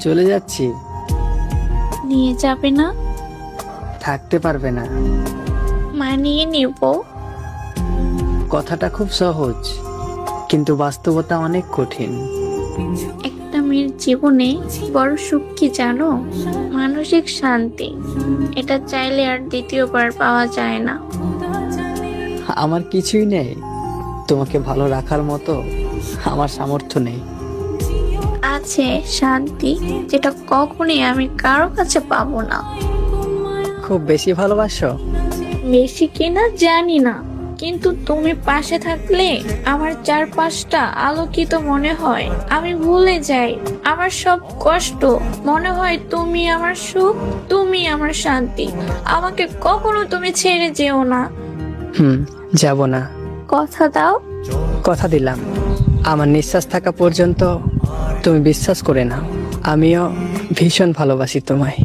চলে যাচ্ছি। নিয়ে যাবে না? থাকতে পারবে না। মানিয়ে নিব। কথাটা খুব সহজ, কিন্তু বাস্তবতা অনেক কঠিন। একটা মেয়ের জীবনে বড় সুখ কি জানো? মানসিক শান্তি। এটা চাইলে আর দ্বিতীয়বার পাওয়া যায় না। আমার কিছুই নেই তোমাকে ভালো রাখার মতো, আমার সামর্থ্য নেই। আছে শান্তি, যেটা কখনোই আমি কারো কাছে পাবো না। খুব বেশি ভালোবাসো? বেশি কিনা জানি না, কিন্তু তুমি পাশে থাকলে আমার চারপাশটা আলোকিত মনে হয়। আমি ভুলে যাই আমার সব কষ্ট। মনে হয় তুমি আমার সুখ, তুমি আমার শান্তি। আমাকে কখনো তুমি ছেড়ে যেও না। যাব না। কথা দাও। কথা দিলাম, আমার নিঃশ্বাস থাকা পর্যন্ত তুমি বিশ্বাস করে নাও। আমিও ভীষণ ভালোবাসি তোমায়।